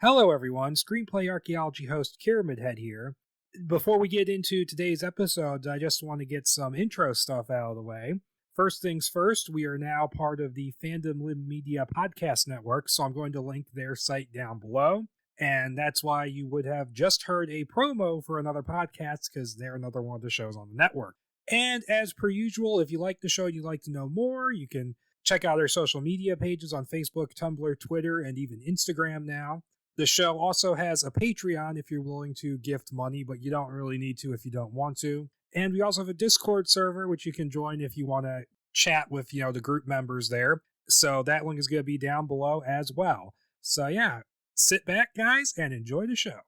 Hello everyone, Screenplay Archaeology host KiramidHead here. Before we get into today's episode, I just want to get some intro stuff out of the way. First things first, we are now part of the Fandom Lim Media podcast network, so I'm going to link their site down below. And that's why you would have just heard a promo for another podcast, because they're another one of the shows on the network. And as per usual, if you like the show and you'd like to know more, you can check out our social media pages on Facebook, Tumblr, Twitter, and even Instagram now. The show also has a Patreon if you're willing to gift money, but you don't really need to if you don't want to. And we also have a Discord server, which you can join if you want to chat with, the group members there. So that link is going to be down below as well. So yeah, sit back, guys, and enjoy the show.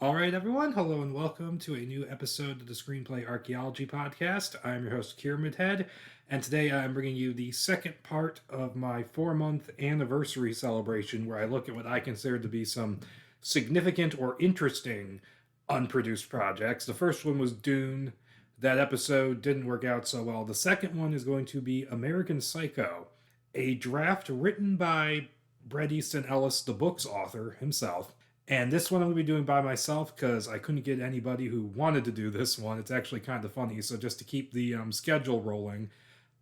Alright everyone, hello and welcome to a new episode of the Screenplay Archaeology podcast. I'm your host KiramidHead, and today I'm bringing you the second part of my 4-month anniversary celebration where I look at what I consider to be some significant or interesting unproduced projects. The first one was Dune. That episode didn't work out so well. The second one is going to be American Psycho, a draft written by Bret Easton Ellis, the book's author himself. And this one I'm going to be doing by myself because I couldn't get anybody who wanted to do this one. It's actually kind of funny. So just to keep the schedule rolling,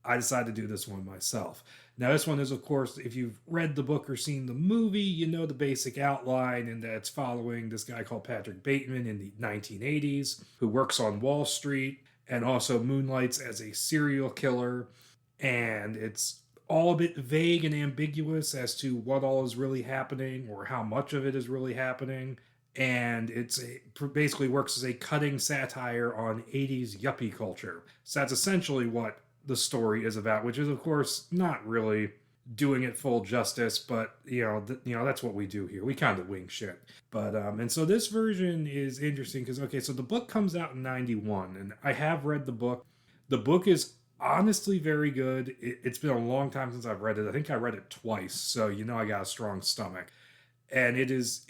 I decided to do this one myself. Now this one is, of course, if you've read the book or seen the movie, you know the basic outline, and that it's following this guy called Patrick Bateman in the 1980s who works on Wall Street and also moonlights as a serial killer. And it's all a bit vague and ambiguous as to what all is really happening or how much of it is really happening. And basically works as a cutting satire on 80s yuppie culture. So that's essentially what the story is about, which is, of course, not really doing it full justice, but that's what we do here. We kind of wing shit. But and so this version is interesting because so the book comes out in 91, and I have read the book. The book is honestly very good. It's been a long time since I've read it. I think I read it twice, so I got a strong stomach. And it is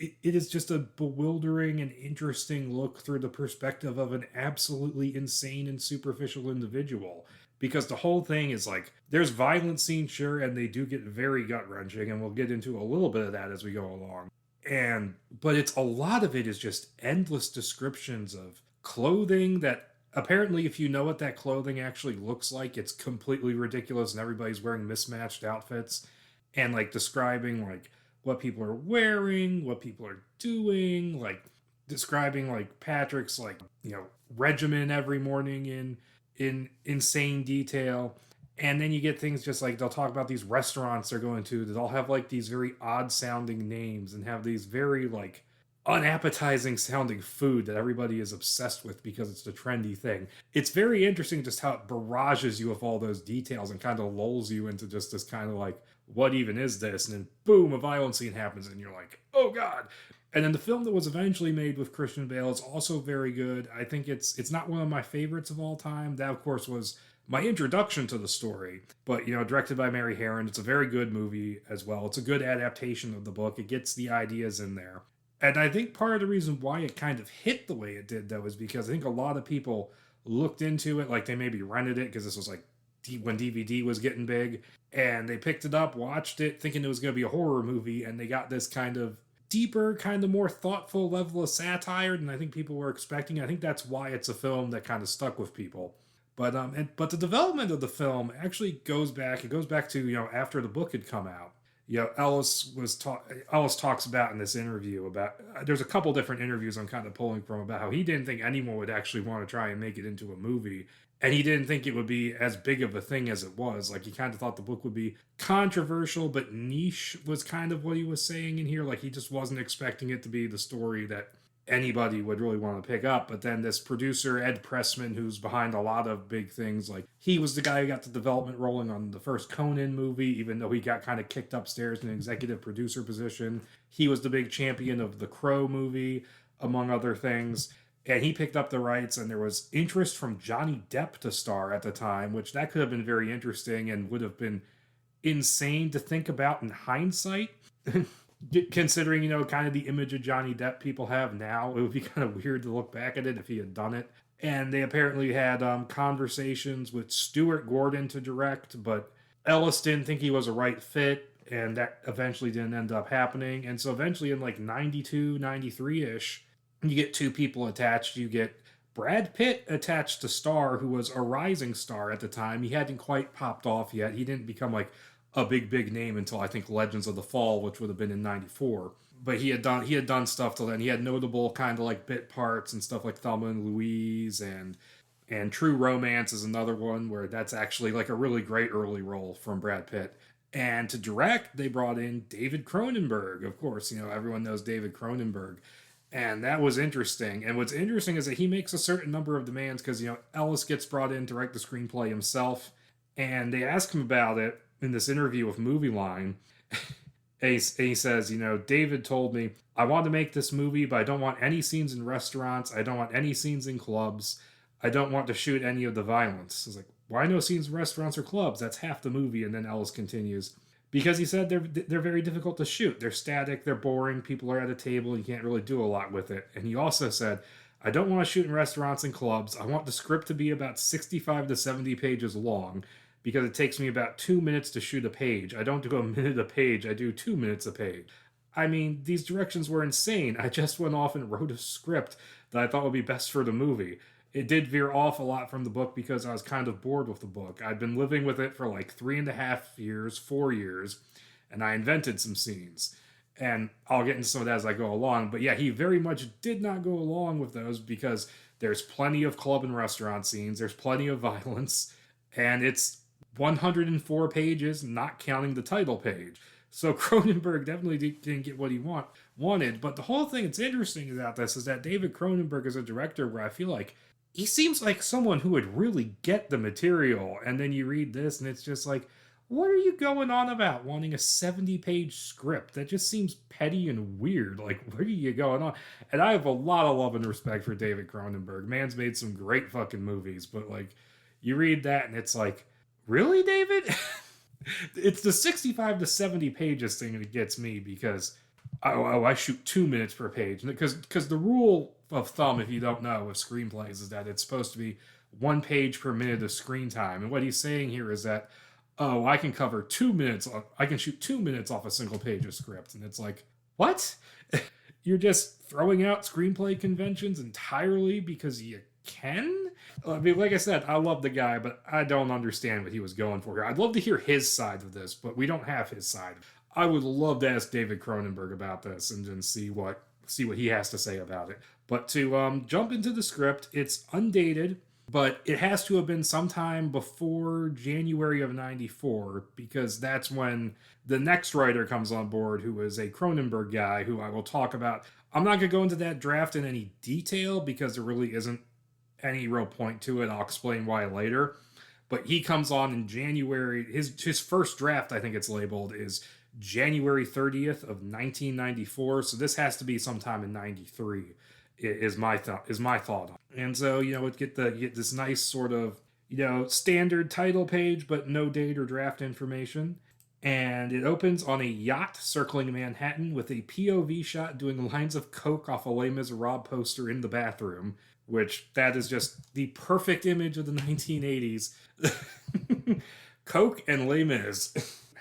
just a bewildering and interesting look through the perspective of an absolutely insane and superficial individual. Because the whole thing is like, there's violent scenes, sure, and they do get very gut-wrenching, and we'll get into a little bit of that as we go along. But a lot of it is just endless descriptions of clothing that apparently, if you know what that clothing actually looks like, it's completely ridiculous and everybody's wearing mismatched outfits. And describing what people are wearing, what people are doing, describing Patrick's regimen every morning in insane detail. And then you get things just they'll talk about these restaurants they're going to that all have these very odd sounding names and have these very unappetizing sounding food that everybody is obsessed with because it's the trendy thing. It's very interesting just how it barrages you with all those details and kind of lulls you into just this kind of what even is this? And then boom, a violent scene happens and you're like, oh god. And then the film that was eventually made with Christian Bale is also very good. I think it's not one of my favorites of all time. That, of course, was my introduction to the story. But, directed by Mary Harron. It's a very good movie as well. It's a good adaptation of the book. It gets the ideas in there. And I think part of the reason why it kind of hit the way it did, though, is because I think a lot of people looked into it, they maybe rented it, because this was when DVD was getting big, and they picked it up, watched it, thinking it was going to be a horror movie, and they got this kind of deeper, kind of more thoughtful level of satire than I think people were expecting. I think that's why it's a film that kind of stuck with people. But but the development of the film actually goes back to, after the book had come out. Ellis talks about in this interview about, there's a couple different interviews I'm kind of pulling from about how he didn't think anyone would actually want to try and make it into a movie. And he didn't think it would be as big of a thing as it was. He kind of thought the book would be controversial, but niche was kind of what he was saying in here. He just wasn't expecting it to be the story that anybody would really want to pick up. But then this producer, Ed Pressman, who's behind a lot of big things, like he was the guy who got the development rolling on the first Conan movie, even though he got kind of kicked upstairs in an executive producer position. He was the big champion of the Crow movie, among other things. And he picked up the rights, and there was interest from Johnny Depp to star at the time, which that could have been very interesting and would have been insane to think about in hindsight. Considering, kind of the image of Johnny Depp people have now, it would be kind of weird to look back at it if he had done it. And they apparently had conversations with Stuart Gordon to direct, but Ellis didn't think he was a right fit, and that eventually didn't end up happening. And so eventually in like 92, 93-ish, you get two people attached. You get Brad Pitt attached to star, who was a rising star at the time. He hadn't quite popped off yet. He didn't become like a big name until I think Legends of the Fall, which would have been in '94. But he had done stuff till then. He had notable kind of like bit parts and stuff like Thelma and Louise, and True Romance is another one where that's actually like a really great early role from Brad Pitt. And to direct, they brought in David Cronenberg. Of course, everyone knows David Cronenberg. And that was interesting. And what's interesting is that he makes a certain number of demands because, Ellis gets brought in to write the screenplay himself. And they ask him about it in this interview with Movie Line. And he says, David told me, I want to make this movie, but I don't want any scenes in restaurants. I don't want any scenes in clubs. I don't want to shoot any of the violence. It's like, why no scenes in restaurants or clubs? That's half the movie. And then Ellis continues, because he said they're very difficult to shoot. They're static, they're boring, people are at a table, you can't really do a lot with it. And he also said, I don't want to shoot in restaurants and clubs. I want the script to be about 65 to 70 pages long because it takes me about 2 minutes to shoot a page. I don't do a minute a page, I do 2 minutes a page. I mean, these directions were insane. I just went off and wrote a script that I thought would be best for the movie. It did veer off a lot from the book because I was kind of bored with the book. I'd been living with it for like 3.5 years, 4 years, and I invented some scenes. And I'll get into some of that as I go along. But yeah, he very much did not go along with those because there's plenty of club and restaurant scenes, there's plenty of violence, and it's 104 pages, not counting the title page. So Cronenberg definitely didn't get what he wanted. But the whole thing that's interesting about this is that David Cronenberg is a director where I feel like he seems like someone who would really get the material. And then you read this and it's just like, what are you going on about wanting a 70-page script? That just seems petty and weird. Like, where are you going on? And I have a lot of love and respect for David Cronenberg. Man's made some great fucking movies, but like, you read that and it's like, really, David? It's the 65 to 70 pages thing that gets me because I shoot 2 minutes per page. Because the rule of thumb, if you don't know, with screenplays is that it's supposed to be 1 page per minute of screen time. And what he's saying here is that, I can cover 2 minutes. I can shoot 2 minutes off a single page of script. And it's like, what? You're just throwing out screenplay conventions entirely because you can? I mean, like I said, I love the guy, but I don't understand what he was going for here. I'd love to hear his side of this, but we don't have his side. I would love to ask David Cronenberg about this and then see what he has to say about it. But to jump into the script, it's undated, but it has to have been sometime before January of '94 because that's when the next writer comes on board, who is a Cronenberg guy who I will talk about. I'm not going to go into that draft in any detail because there really isn't any real point to it. I'll explain why later. But he comes on in January. His first draft, I think it's labeled, is January 30th of 1994. So this has to be sometime in '93. Is my thought. And so you get this nice sort of standard title page, but no date or draft information. And it opens on a yacht circling Manhattan with a POV shot doing lines of coke off a Les Miserables poster in the bathroom, which that is just the perfect image of the 1980s. Coke and Les Mis.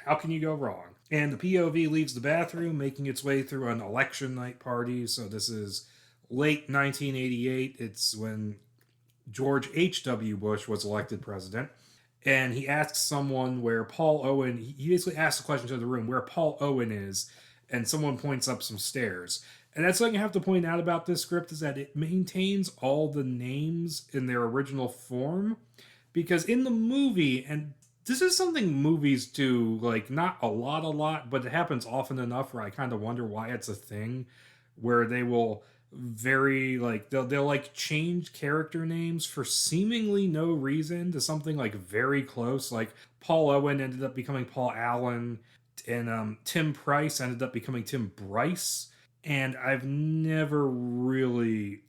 How can you go wrong? And the POV leaves the bathroom, making its way through an election night party. So this is late 1988. It's when George H.W. Bush was elected president. And he asks someone where Paul Owen, he basically asks the question to the room where Paul Owen is, and someone points up some stairs. And that's something I have to point out about this script is that it maintains all the names in their original form. Because in the movie, and this is something movies do, like not a lot, but it happens often enough where I kind of wonder why it's a thing, where they will very like they'll like change character names for seemingly no reason to something like very close. Like Paul Owen ended up becoming Paul Allen, and Tim Price ended up becoming Tim Bryce. And I've never really.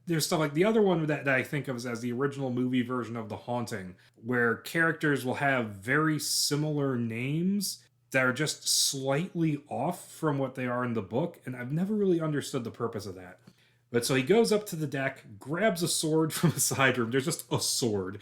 There's stuff like the other one that I think of as the original movie version of The Haunting, where characters will have very similar names that are just slightly off from what they are in the book, and I've never really understood the purpose of that. But so he goes up to the deck, grabs a sword from the side room, there's just a sword,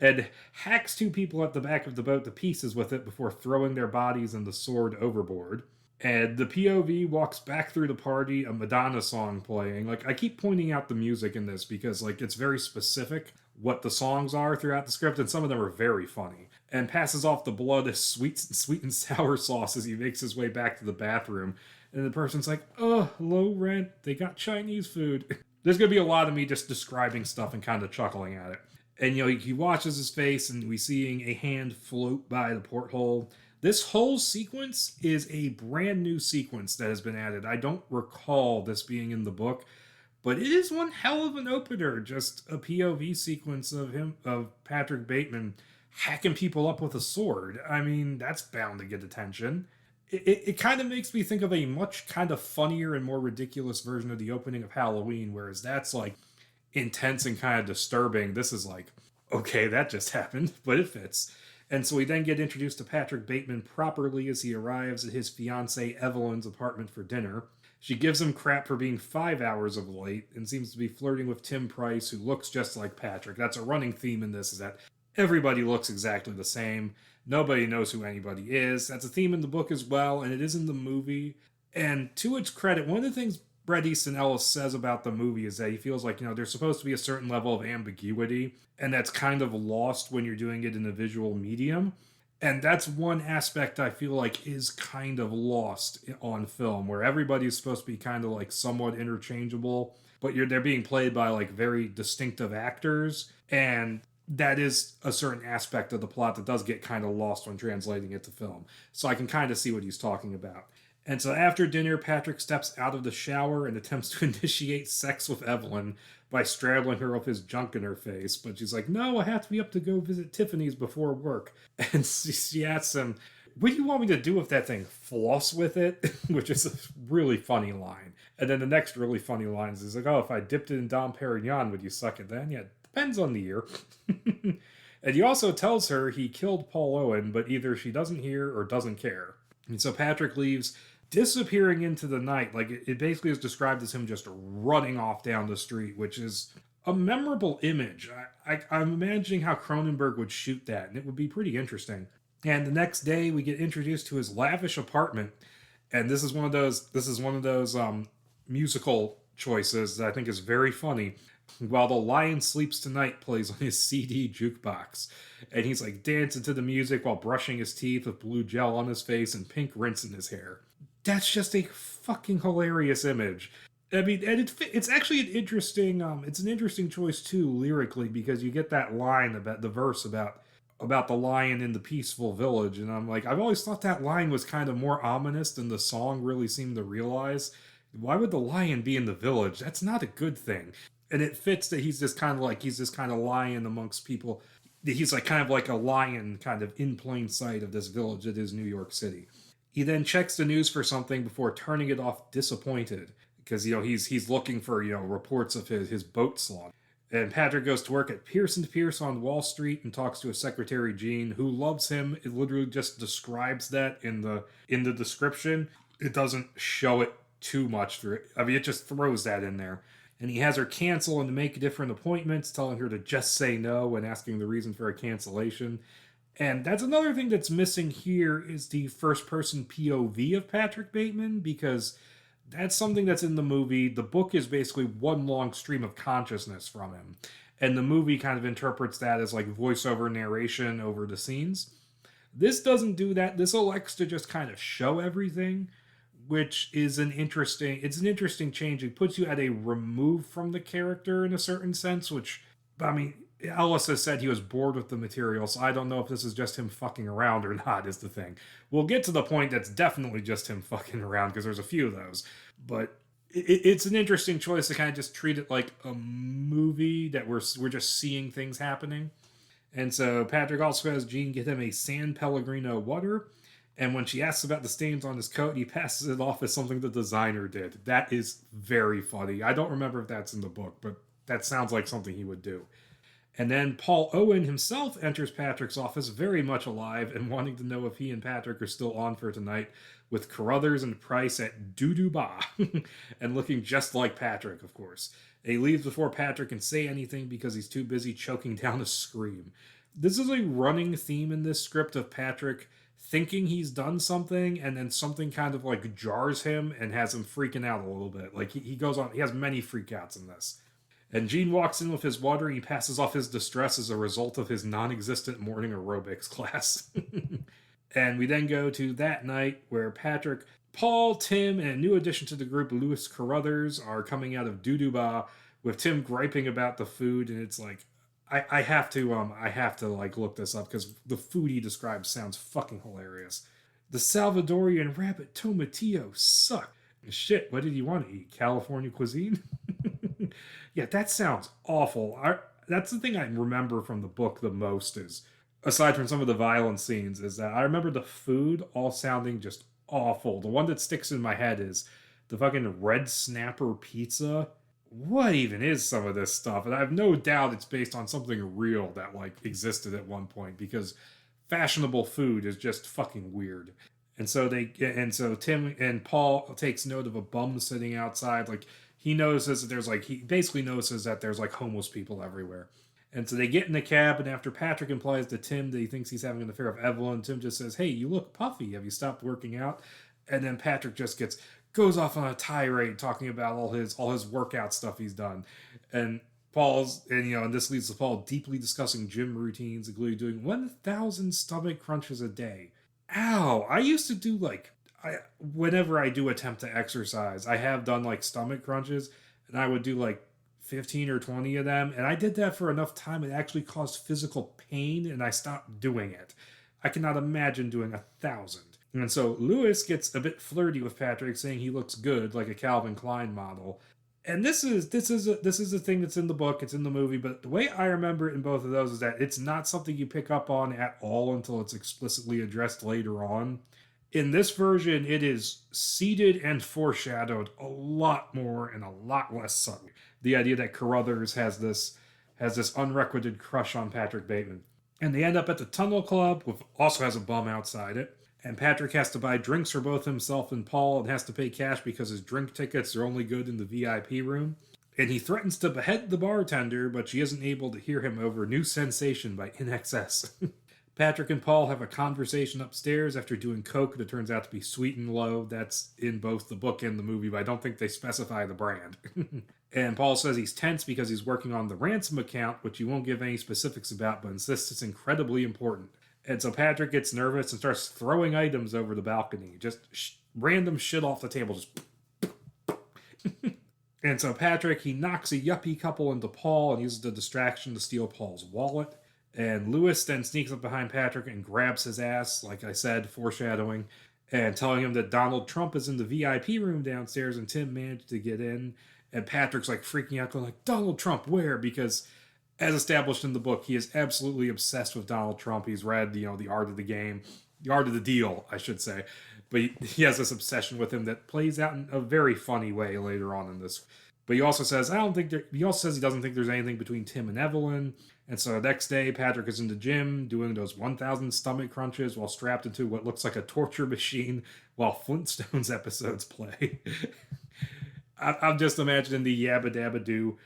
and hacks two people at the back of the boat to pieces with it before throwing their bodies and the sword overboard. And the POV walks back through the party, a Madonna song playing. Like, I keep pointing out the music in this because, like, it's very specific what the songs are throughout the script, and some of them are very funny. And passes off the blood as sweet and sour sauce as he makes his way back to the bathroom. And the person's like, oh, low rent, they got Chinese food. There's going to be a lot of me just describing stuff and kind of chuckling at it. And, he washes his face, and we seeing a hand float by the porthole. This whole sequence is a brand new sequence that has been added. I don't recall this being in the book, but it is one hell of an opener. Just a POV sequence of Patrick Bateman hacking people up with a sword. I mean, that's bound to get attention. It kind of makes me think of a much kind of funnier and more ridiculous version of the opening of Halloween, whereas that's like intense and kind of disturbing. This is like, okay, that just happened, but it fits. And so we then get introduced to Patrick Bateman properly as he arrives at his fiancée Evelyn's apartment for dinner. She gives him crap for being 5 hours of late and seems to be flirting with Tim Price, who looks just like Patrick. That's a running theme in this, is that everybody looks exactly the same. Nobody knows who anybody is. That's a theme in the book as well, and it is in the movie. And to its credit, one of the things Bret Easton Ellis says about the movie is that he feels like, there's supposed to be a certain level of ambiguity, and that's kind of lost when you're doing it in a visual medium. And that's one aspect I feel like is kind of lost on film, where everybody is supposed to be kind of like somewhat interchangeable, but they're being played by like very distinctive actors, and that is a certain aspect of the plot that does get kind of lost when translating it to film. So I can kind of see what he's talking about. And so after dinner, Patrick steps out of the shower and attempts to initiate sex with Evelyn by straddling her with his junk in her face. But she's like, no, I have to be up to go visit Tiffany's before work. And she asks him, what do you want me to do with that thing? Floss with it? Which is a really funny line. And then the next really funny line is like, oh, if I dipped it in Dom Perignon, would you suck it then? Yeah, depends on the year. And he also tells her he killed Paul Owen, but either she doesn't hear or doesn't care. And so Patrick leaves, disappearing into the night. Like, it basically is described as him just running off down the street, which is a memorable image. I'm imagining how Cronenberg would shoot that, and it would be pretty interesting. And the next day, we get introduced to his lavish apartment, and this is one of those musical choices that I think is very funny. While The Lion Sleeps Tonight plays on his CD jukebox. And he's like dancing to the music while brushing his teeth with blue gel on his face and pink rinse in his hair. That's just a fucking hilarious image. I mean, and it's actually an interesting choice too lyrically, because you get that line about the verse about the lion in the peaceful village, and I'm like, I've always thought that line was kind of more ominous than the song really seemed to realize. Why would the lion be in the village? That's not a good thing. And it fits that he's this kind of lion amongst people. He's like kind of like a lion kind of in plain sight of this village that is New York City. He then checks the news for something before turning it off disappointed, because he's looking for reports of his boat slaughter. And Patrick goes to work at Pearson & Pierce on Wall Street and talks to his secretary Jean, who loves him. It literally just describes that in the description. It doesn't show it too much through it. I mean, it just throws that in there. And he has her cancel and make different appointments, telling her to just say no and asking the reason for a cancellation. And that's another thing that's missing here is the first-person POV of Patrick Bateman, because that's something that's in the movie. The book is basically one long stream of consciousness from him. And the movie kind of interprets that as like voiceover narration over the scenes. This doesn't do that. This elects to just kind of show everything, which is an interesting change. It puts you at a remove from the character in a certain sense, which, I mean, Ellis has said he was bored with the material, so I don't know if this is just him fucking around or not, is the thing. We'll get to the point that's definitely just him fucking around, because there's a few of those. But it's an interesting choice to kind of just treat it like a movie that we're just seeing things happening. And so Patrick also has Jean get him a San Pellegrino water. And when she asks about the stains on his coat, he passes it off as something the designer did. That is very funny. I don't remember if that's in the book, but that sounds like something he would do. And then Paul Owen himself enters Patrick's office very much alive and wanting to know if he and Patrick are still on for tonight, with Carruthers and Price at doo-doo-bah and looking just like Patrick, of course. And he leaves before Patrick can say anything because he's too busy choking down a scream. This is a running theme in this script of Patrick thinking he's done something and then something kind of like jars him and has him freaking out a little bit. Like he goes on, he has many freakouts in this. And Gene walks in with his water and he passes off his distress as a result of his non existent morning aerobics class. And we then go to that night where Patrick, Paul, Tim, and a new addition to the group, Louis Carruthers, are coming out of Doo-Doo-Bah with Tim griping about the food. And it's like, I have to like look this up because the food he describes sounds fucking hilarious. The Salvadorian rabbit tomatillo suck. Shit, what did you want to eat? California cuisine? Yeah, that sounds awful. That's the thing I remember from the book the most is, aside from some of the violent scenes, is that I remember the food all sounding just awful. The one that sticks in my head is the fucking red snapper pizza. What even is some of this stuff? And I have no doubt it's based on something real that like existed at one point because fashionable food is just fucking weird. And so Tim and Paul takes note of a bum sitting outside. Like he notices that he basically notices that there's like homeless people everywhere. And so they get in the cab, and after Patrick implies to Tim that he thinks he's having an affair with Evelyn, Tim just says, "Hey, you look puffy. Have you stopped working out?" And then Patrick just goes off on a tirade talking about all his workout stuff he's done. And and this leads to Paul deeply discussing gym routines, including doing 1,000 stomach crunches a day. Ow! I used to do whenever I do attempt to exercise, I have done like stomach crunches, and I would do like 15 or 20 of them, and I did that for enough time it actually caused physical pain, and I stopped doing it. I cannot imagine doing 1,000. And so Lewis gets a bit flirty with Patrick, saying he looks good, like a Calvin Klein model. And this is a thing that's in the book, it's in the movie, but the way I remember it in both of those is that it's not something you pick up on at all until it's explicitly addressed later on. In this version, it is seeded and foreshadowed a lot more and a lot less subtly. The idea that Carruthers has this unrequited crush on Patrick Bateman. And they end up at the Tunnel Club, which also has a bum outside it. And Patrick has to buy drinks for both himself and Paul and has to pay cash because his drink tickets are only good in the VIP room. And he threatens to behead the bartender, but she isn't able to hear him over New Sensation by INXS. Patrick and Paul have a conversation upstairs after doing coke that turns out to be Sweet and Low. That's in both the book and the movie, but I don't think they specify the brand. And Paul says he's tense because he's working on the ransom account, which he won't give any specifics about, but insists it's incredibly important. And so Patrick gets nervous and starts throwing items over the balcony. Just random shit off the table. Just And so Patrick, he knocks a yuppie couple into Paul and uses the distraction to steal Paul's wallet. And Lewis then sneaks up behind Patrick and grabs his ass, like I said, foreshadowing, and telling him that Donald Trump is in the VIP room downstairs and Tim managed to get in. And Patrick's like freaking out, going like, "Donald Trump, where?" Because as established in the book, he is absolutely obsessed with Donald Trump. He's read, The Art of the Game, The Art of the Deal, I should say. But he has this obsession with him that plays out in a very funny way later on in this. But he also says, he also says he doesn't think there's anything between Tim and Evelyn. And so the next day, Patrick is in the gym doing those 1,000 stomach crunches while strapped into what looks like a torture machine while Flintstones episodes play. I'm just imagining the yabba dabba doo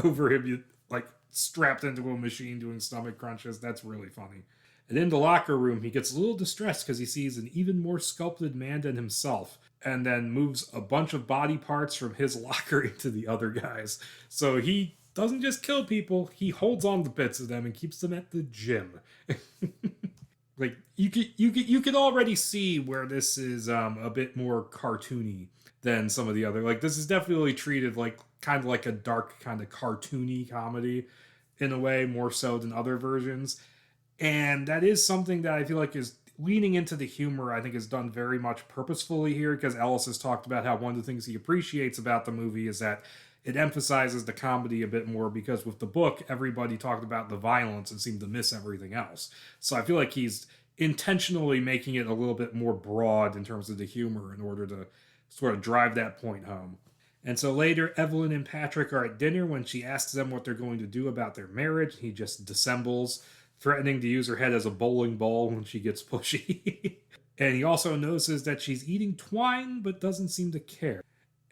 over him, like strapped into a machine doing stomach crunches. That's really funny. And in the locker room, he gets a little distressed because he sees an even more sculpted man than himself, and then moves a bunch of body parts from his locker into the other guys. So he doesn't just kill people, he holds on to bits of them and keeps them at the gym. Like you could already see where this is a bit more cartoony than some of the other. Like this is definitely treated like kind of like a dark kind of cartoony comedy in a way, more so than other versions. And that is something that I feel like is leaning into the humor, I think, is done very much purposefully here, because Ellis has talked about how one of the things he appreciates about the movie is that it emphasizes the comedy a bit more, because with the book, everybody talked about the violence and seemed to miss everything else. So I feel like he's intentionally making it a little bit more broad in terms of the humor in order to sort of drive that point home. And so later, Evelyn and Patrick are at dinner when she asks them what they're going to do about their marriage. He just dissembles, threatening to use her head as a bowling ball when she gets pushy. And he also notices that she's eating twine but doesn't seem to care.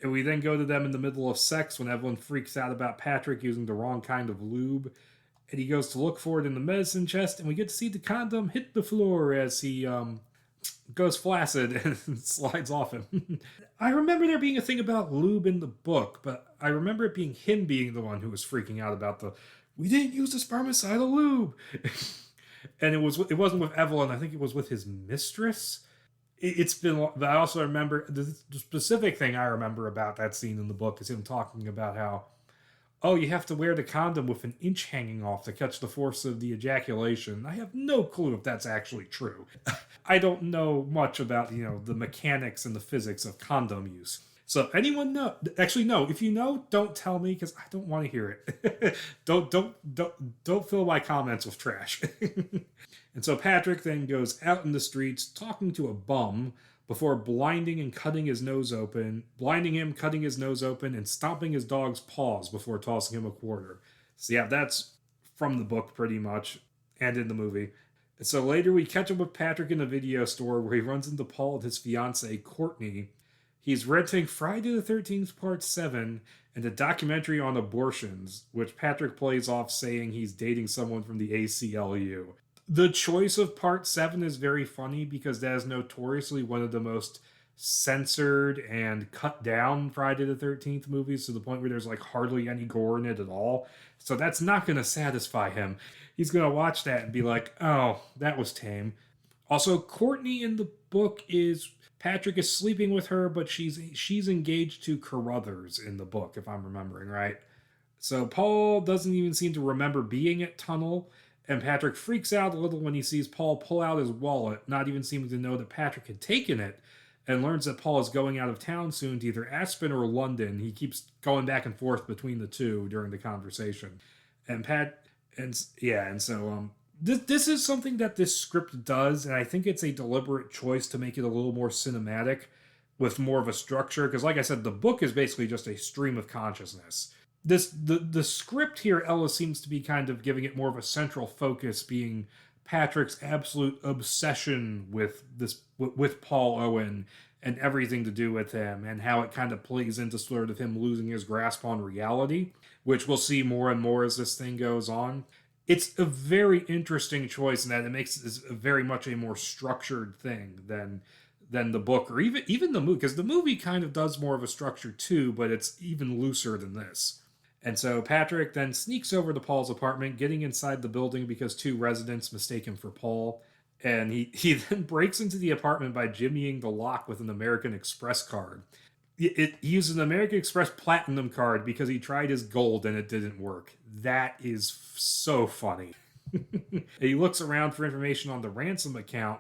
And we then go to them in the middle of sex when Evelyn freaks out about Patrick using the wrong kind of lube. And he goes to look for it in the medicine chest, and we get to see the condom hit the floor as he goes flaccid and slides off him. I remember there being a thing about lube in the book, but I remember it being him being the one who was freaking out about we didn't use the spermicidal lube. And it wasn't with Evelyn, I think it was with his mistress. It's been, but I also remember the specific thing I remember about that scene in the book is him talking about how, oh, you have to wear the condom with an inch hanging off to catch the force of the ejaculation. I have no clue if that's actually true. I don't know much about, the mechanics and the physics of condom use. So if anyone know, actually no, if you know, don't tell me, because I don't want to hear it. don't fill my comments with trash. And so Patrick then goes out in the streets talking to a bum before blinding him, cutting his nose open, and stomping his dog's paws before tossing him a quarter. So yeah, that's from the book pretty much, and in the movie. And so later we catch up with Patrick in a video store where he runs into Paul and his fiancée, Courtney. He's renting Friday the 13th Part 7 and a documentary on abortions, which Patrick plays off saying he's dating someone from the ACLU. The choice of Part 7 is very funny because that is notoriously one of the most censored and cut down Friday the 13th movies, to the point where there's like hardly any gore in it at all. So that's not going to satisfy him. He's going to watch that and be like, oh, that was tame. Also, Courtney in the book Patrick is sleeping with her, but she's engaged to Carruthers in the book, if I'm remembering right. So Paul doesn't even seem to remember being at Tunnel, and Patrick freaks out a little when he sees Paul pull out his wallet, not even seeming to know that Patrick had taken it, and learns that Paul is going out of town soon to either Aspen or London. He keeps going back and forth between the two during the conversation. This is something that this script does, and I think it's a deliberate choice to make it a little more cinematic with more of a structure, because like I said, the book is basically just a stream of consciousness. The script here, Ellis seems to be kind of giving it more of a central focus, being Patrick's absolute obsession with Paul Owen and everything to do with him, and how it kind of plays into sort of him losing his grasp on reality, which we'll see more and more as this thing goes on. It's a very interesting choice in that it makes this very much a more structured thing than the book, or even the movie, because the movie kind of does more of a structure too, but it's even looser than this. And so Patrick then sneaks over to Paul's apartment, getting inside the building because two residents mistake him for Paul. And he then breaks into the apartment by jimmying the lock with an American Express card. He used an American Express Platinum card because he tried his gold and it didn't work. That is so funny. He looks around for information on the ransom account,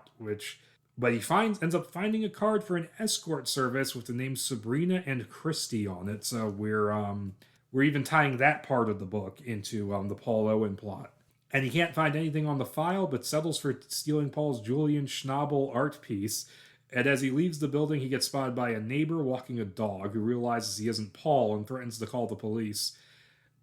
but he ends up finding a card for an escort service with the names Sabrina and Christy on it. So we're even tying that part of the book into the Paul Owen plot. And he can't find anything on the file, but settles for stealing Paul's Julian Schnabel art piece. And as he leaves the building, he gets spotted by a neighbor walking a dog who realizes he isn't Paul and threatens to call the police.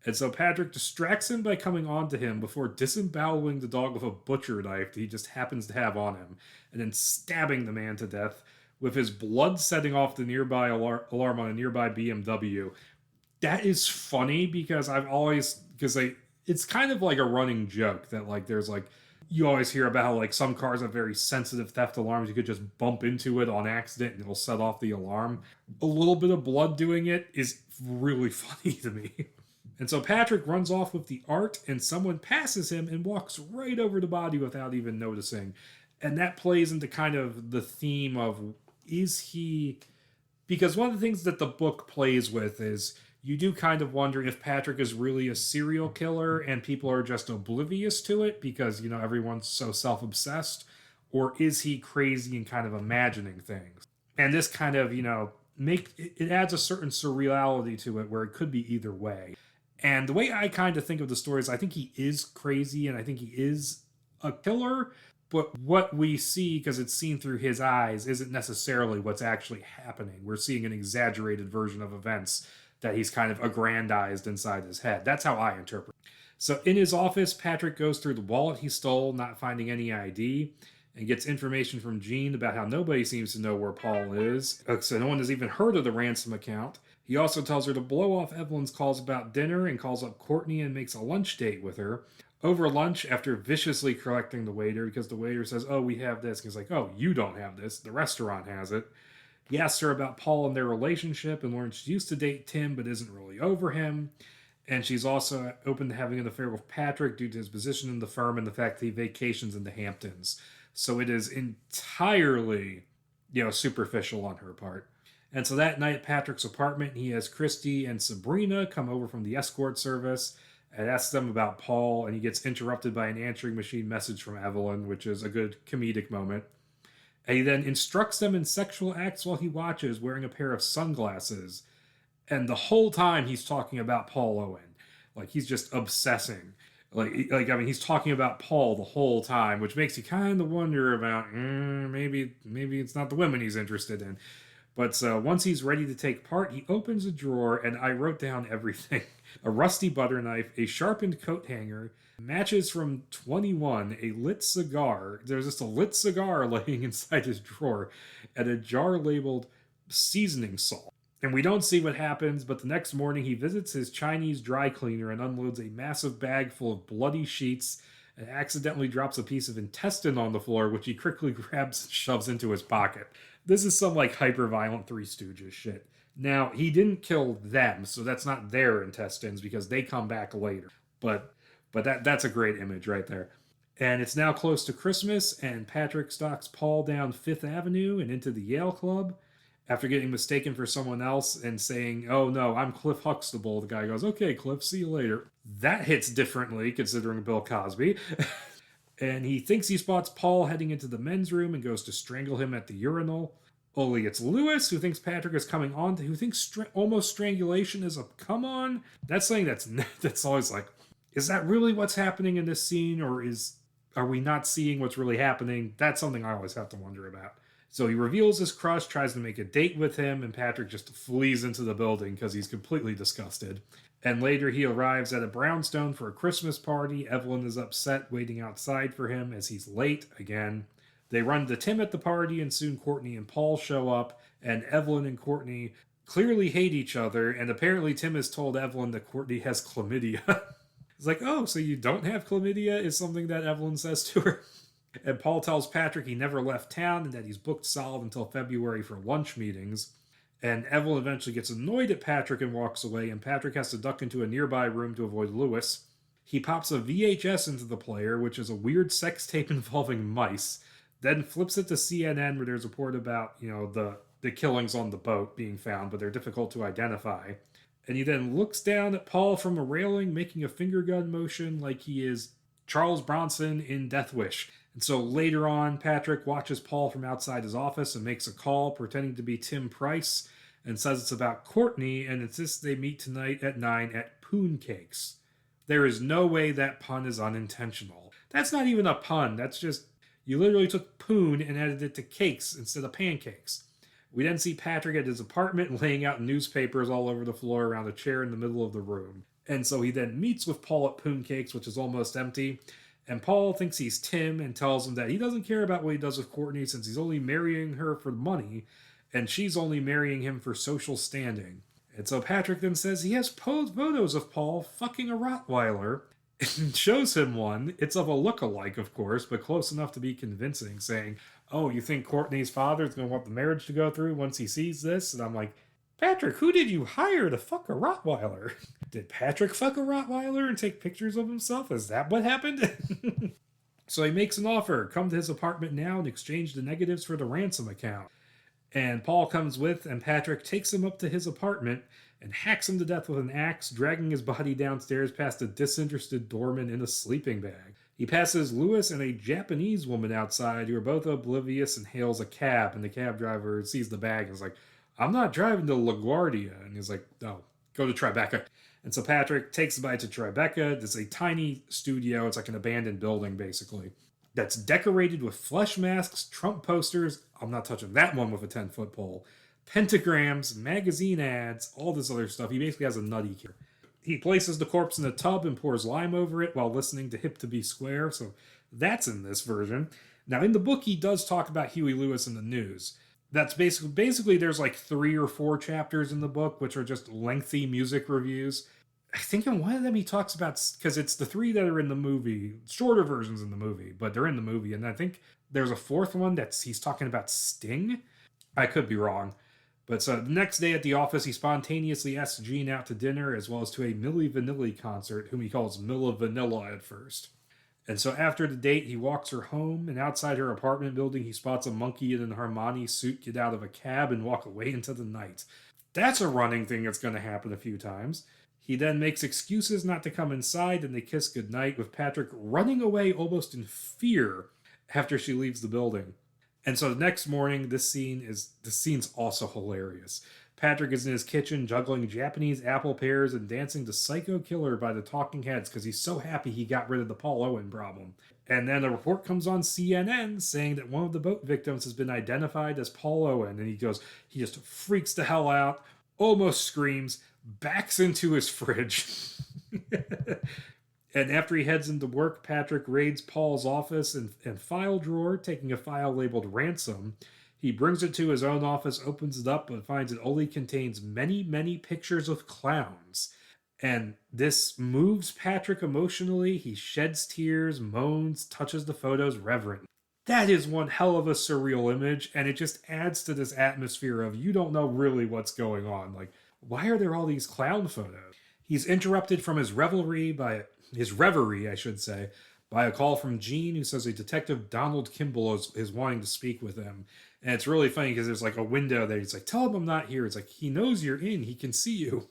And so Patrick distracts him by coming onto him before disemboweling the dog with a butcher knife that he just happens to have on him, and then stabbing the man to death, with his blood setting off the nearby alarm on a nearby BMW. That is funny because it's kind of like a running joke that like there's like, you always hear about how like some cars have very sensitive theft alarms. You could just bump into it on accident and it'll set off the alarm. A little bit of blood doing it is really funny to me. And so Patrick runs off with the art, and someone passes him and walks right over the body without even noticing. And that plays into kind of the theme of, because one of the things that the book plays with is you do kind of wonder if Patrick is really a serial killer and people are just oblivious to it because, everyone's so self-obsessed, or is he crazy and kind of imagining things? And this kind of, it adds a certain surreality to it where it could be either way. And the way I kind of think of the story is I think he is crazy and I think he is a killer, but what we see, because it's seen through his eyes, isn't necessarily what's actually happening. We're seeing an exaggerated version of events that he's kind of aggrandized inside his head. That's how I interpret it. So in his office, Patrick goes through the wallet he stole, not finding any ID, and gets information from Jean about how nobody seems to know where Paul is. So no one has even heard of the ransom account. He also tells her to blow off Evelyn's calls about dinner and calls up Courtney and makes a lunch date with her. Over lunch, after viciously correcting the waiter, because the waiter says, oh, we have this. And he's like, oh, you don't have this. The restaurant has it. He asks her about Paul and their relationship and learns she used to date Tim but isn't really over him. And she's also open to having an affair with Patrick due to his position in the firm and the fact that he vacations in the Hamptons. So it is entirely, superficial on her part. And so that night at Patrick's apartment, he has Christy and Sabrina come over from the escort service and asks them about Paul, and he gets interrupted by an answering machine message from Evelyn, which is a good comedic moment. And he then instructs them in sexual acts while he watches, wearing a pair of sunglasses. And the whole time he's talking about Paul Owen. Like, he's just obsessing. He's talking about Paul the whole time, which makes you kind of wonder about, maybe it's not the women he's interested in. But once he's ready to take part, he opens a drawer, and I wrote down everything. A rusty butter knife, a sharpened coat hanger, matches from 21, a lit cigar. There's just a lit cigar laying inside his drawer, and a jar labeled seasoning salt. And we don't see what happens, but the next morning he visits his Chinese dry cleaner and unloads a massive bag full of bloody sheets and accidentally drops a piece of intestine on the floor, which he quickly grabs and shoves into his pocket. This is some hyper-violent Three Stooges shit. Now, he didn't kill them, so that's not their intestines because they come back later. But that's a great image right there. And it's now close to Christmas, and Patrick stalks Paul down Fifth Avenue and into the Yale Club. After getting mistaken for someone else and saying, oh no, I'm Cliff Huxtable, the guy goes, okay, Cliff, see you later. That hits differently, considering Bill Cosby. And he thinks he spots Paul heading into the men's room and goes to strangle him at the urinal. Only it's Lewis who thinks Patrick is coming on, who thinks almost strangulation is a come on. That's something that's always like, is that really what's happening in this scene, or are we not seeing what's really happening? That's something I always have to wonder about. So he reveals his crush, tries to make a date with him, and Patrick just flees into the building because he's completely disgusted. And later he arrives at a brownstone for a Christmas party. Evelyn is upset, waiting outside for him as he's late again. They run into Tim at the party, and soon Courtney and Paul show up, and Evelyn and Courtney clearly hate each other, and apparently Tim has told Evelyn that Courtney has chlamydia. It's like, oh, so you don't have chlamydia, is something that Evelyn says to her. And Paul tells Patrick he never left town and that he's booked solid until February for lunch meetings. And Evelyn eventually gets annoyed at Patrick and walks away, and Patrick has to duck into a nearby room to avoid Lewis. He pops a VHS into the player, which is a weird sex tape involving mice, then flips it to CNN where there's a report about, the killings on the boat being found, but they're difficult to identify. And he then looks down at Paul from a railing, making a finger gun motion like he is Charles Bronson in Death Wish. And so later on, Patrick watches Paul from outside his office and makes a call pretending to be Tim Price and says it's about Courtney and insists they meet tonight at 9 at Poon Cakes. There is no way that pun is unintentional. That's not even a pun. That's just, you literally took poon and added it to cakes instead of pancakes. We then see Patrick at his apartment laying out newspapers all over the floor around a chair in the middle of the room. And so he then meets with Paul at Poon Cakes, which is almost empty. And Paul thinks he's Tim and tells him that he doesn't care about what he does with Courtney since he's only marrying her for money and she's only marrying him for social standing. And so Patrick then says he has posed photos of Paul fucking a Rottweiler and shows him one. It's of a look-alike, of course, but close enough to be convincing, saying, oh, you think Courtney's father's going to want the marriage to go through once he sees this? And I'm like, Patrick, who did you hire to fuck a Rottweiler? Did Patrick fuck a Rottweiler and take pictures of himself? Is that what happened? So he makes an offer. Come to his apartment now and exchange the negatives for the ransom account. And Paul comes with, and Patrick takes him up to his apartment and hacks him to death with an axe, dragging his body downstairs past a disinterested doorman in a sleeping bag. He passes Lewis and a Japanese woman outside who are both oblivious and hails a cab. And the cab driver sees the bag and is like, I'm not driving to LaGuardia. And he's like, no, go to Tribeca. And so Patrick takes the bike to Tribeca. It's a tiny studio. It's like an abandoned building, basically, that's decorated with flesh masks, Trump posters. I'm not touching that one with a 10-foot pole. Pentagrams, magazine ads, all this other stuff. He basically has a nutty kid. He places the corpse in a tub and pours lime over it while listening to Hip to Be Square. So that's in this version. Now, in the book, he does talk about Huey Lewis in the news. That's basically there's like 3 or 4 chapters in the book, which are just lengthy music reviews. I think in one of them he talks about, because it's the 3 that are in the movie, shorter versions in the movie, but they're in the movie. And I think there's a 4th one that's he's talking about Sting. I could be wrong. But so the next day at the office, he spontaneously asks Jean out to dinner as well as to a Milli Vanilli concert, whom he calls Milla Vanilla at first. And so after the date, he walks her home, and outside her apartment building, he spots a monkey in an Armani suit get out of a cab and walk away into the night. That's a running thing that's going to happen a few times. He then makes excuses not to come inside, and they kiss goodnight, with Patrick running away almost in fear after she leaves the building. And so the next morning, the scene's also hilarious. Patrick is in his kitchen juggling Japanese apple pears and dancing to Psycho Killer by the Talking Heads because he's so happy he got rid of the Paul Owen problem. And then a report comes on CNN saying that one of the boat victims has been identified as Paul Owen. And he just freaks the hell out, almost screams, backs into his fridge. And after he heads into work, Patrick raids Paul's office and file drawer, taking a file labeled ransom. He brings it to his own office, opens it up, but finds it only contains many, many pictures of clowns. And this moves Patrick emotionally. He sheds tears, moans, touches the photos reverently. That is one hell of a surreal image, and it just adds to this atmosphere of you don't know really what's going on. Like, why are there all these clown photos? He's interrupted from his reverie, I should say, by a call from Jean, who says a detective Donald Kimball is wanting to speak with him. And it's really funny because there's like a window there. He's like, tell him I'm not here. It's like, he knows you're in. He can see you.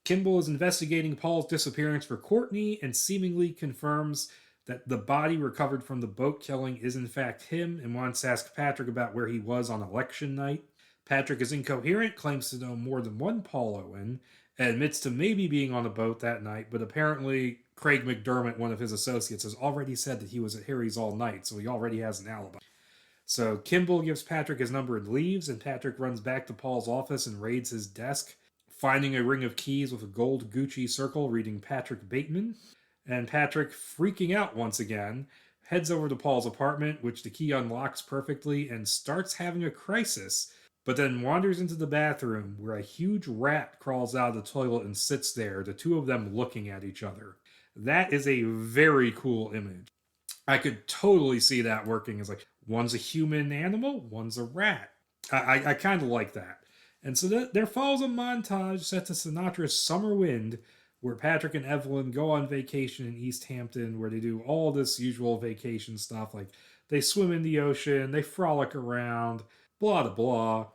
Kimball is investigating Paul's disappearance for Courtney and seemingly confirms that the body recovered from the boat killing is in fact him and wants to ask Patrick about where he was on election night. Patrick is incoherent, claims to know more than one Paul Owen, and admits to maybe being on a boat that night, but apparently Craig McDermott, one of his associates, has already said that he was at Harry's all night, so he already has an alibi. So Kimball gives Patrick his number and leaves, and Patrick runs back to Paul's office and raids his desk, finding a ring of keys with a gold Gucci circle reading Patrick Bateman. And Patrick, freaking out once again, heads over to Paul's apartment, which the key unlocks perfectly, and starts having a crisis, but then wanders into the bathroom where a huge rat crawls out of the toilet and sits there, the two of them looking at each other. That is a very cool image. I could totally see that working as like, one's a human animal, one's a rat. I kind of like that. And so there follows a montage set to Sinatra's Summer Wind, where Patrick and Evelyn go on vacation in East Hampton, where they do all this usual vacation stuff. Like, they swim in the ocean, they frolic around, blah, blah, blah.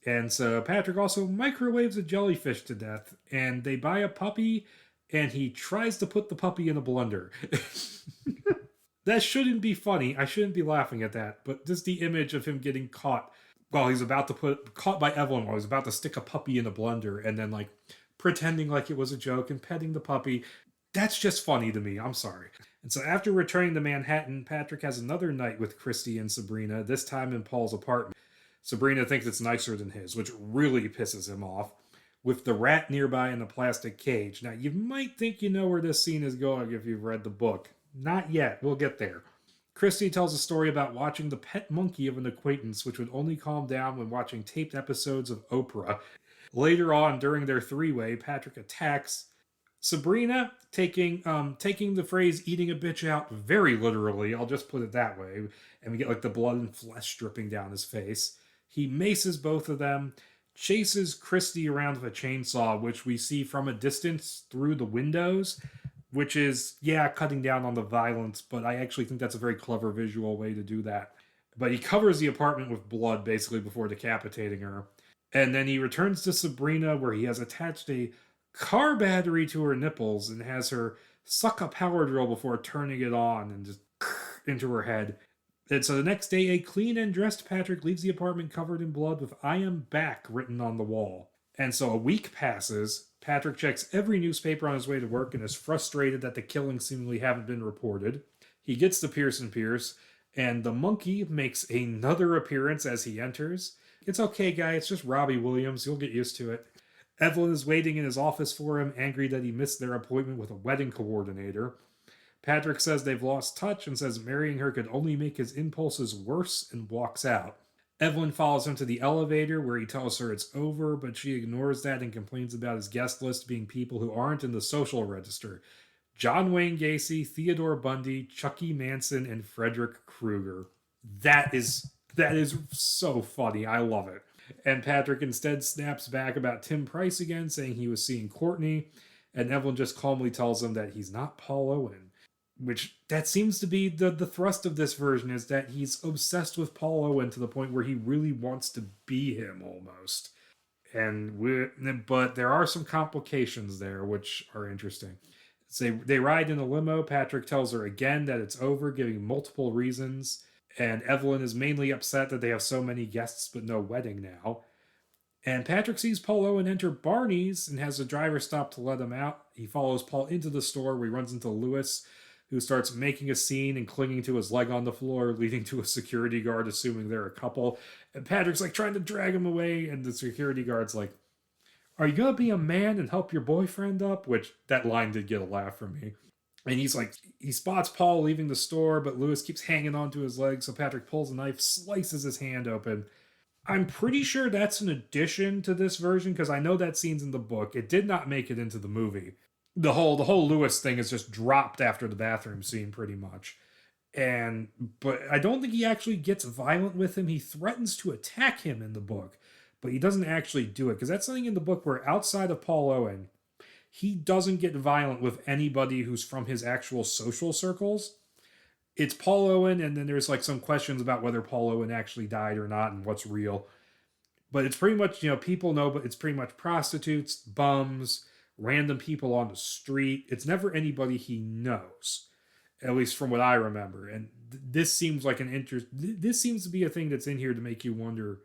And so Patrick also microwaves a jellyfish to death, and they buy a puppy, and he tries to put the puppy in a blender. That shouldn't be funny. I shouldn't be laughing at that. But just the image of him getting caught caught by Evelyn while he's about to stick a puppy in a blender and then like pretending like it was a joke and petting the puppy. That's just funny to me. I'm sorry. And so after returning to Manhattan, Patrick has another night with Christy and Sabrina, this time in Paul's apartment. Sabrina thinks it's nicer than his, which really pisses him off, with the rat nearby in a plastic cage. Now, you might think you know where this scene is going if you've read the book. Not yet. We'll get there. Christy tells a story about watching the pet monkey of an acquaintance, which would only calm down when watching taped episodes of Oprah. Later on, during their three-way, Patrick attacks Sabrina, taking the phrase "eating a bitch out" very literally. I'll just put it that way. And we get like the blood and flesh dripping down his face. He maces both of them, chases Christy around with a chainsaw, which we see from a distance through the windows, which is, cutting down on the violence, but I actually think that's a very clever visual way to do that. But he covers the apartment with blood, basically, before decapitating her. And then he returns to Sabrina, where he has attached a car battery to her nipples and has her suck a power drill before turning it on and just into her head. And so the next day, a clean and dressed Patrick leaves the apartment covered in blood with "I am back" written on the wall. And so a week passes. Patrick checks every newspaper on his way to work and is frustrated that the killings seemingly haven't been reported. He gets to Pierce, and the monkey makes another appearance as he enters. "It's okay, guy. It's just Robbie Williams. You'll get used to it." Evelyn is waiting in his office for him, angry that he missed their appointment with a wedding coordinator. Patrick says they've lost touch and says marrying her could only make his impulses worse and walks out. Evelyn follows him to the elevator where he tells her it's over, but she ignores that and complains about his guest list being people who aren't in the social register: John Wayne Gacy, Theodore Bundy, Chucky Manson, and Frederick Krueger. That is so funny. I love it. And Patrick instead snaps back about Tim Price again, saying he was seeing Courtney, and Evelyn just calmly tells him that he's not Paul Owen. Which that seems to be the thrust of this version, is that he's obsessed with Paul Owen to the point where he really wants to be him almost. But there are some complications there which are interesting. So they ride in a limo. Patrick tells her again that it's over, giving multiple reasons. And Evelyn is mainly upset that they have so many guests but no wedding now. And Patrick sees Paul Owen enter Barney's and has the driver stop to let him out. He follows Paul into the store where he runs into Lewis, who starts making a scene and clinging to his leg on the floor, leading to a security guard assuming they're a couple. And Patrick's like trying to drag him away, and the security guard's like, "Are you gonna be a man and help your boyfriend up?" Which, that line did get a laugh from me. And he's like, he spots Paul leaving the store, but Lewis keeps hanging onto his leg, so Patrick pulls a knife, slices his hand open. I'm pretty sure that's an addition to this version, because I know that scene's in the book. It did not make it into the movie. The whole Lewis thing is just dropped after the bathroom scene, pretty much. But I don't think he actually gets violent with him. He threatens to attack him in the book, but he doesn't actually do it, because that's something in the book where, outside of Paul Owen, he doesn't get violent with anybody who's from his actual social circles. It's Paul Owen, and then there's like some questions about whether Paul Owen actually died or not and what's real. But it's pretty much, people know, but it's pretty much prostitutes, bums, random people on the street. It's never anybody he knows, at least from what I remember. And this seems like this seems to be a thing that's in here to make you wonder,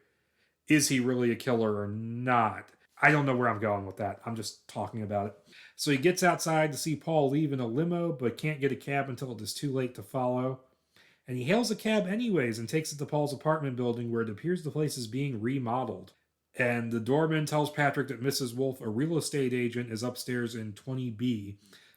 is he really a killer or not? I don't know where I'm going with that. I'm just talking about it. So he gets outside to see Paul leave in a limo, but can't get a cab until it is too late to follow. And he hails a cab anyways and takes it to Paul's apartment building, where it appears the place is being remodeled. And the doorman tells Patrick that Mrs. Wolf, a real estate agent, is upstairs in 20B,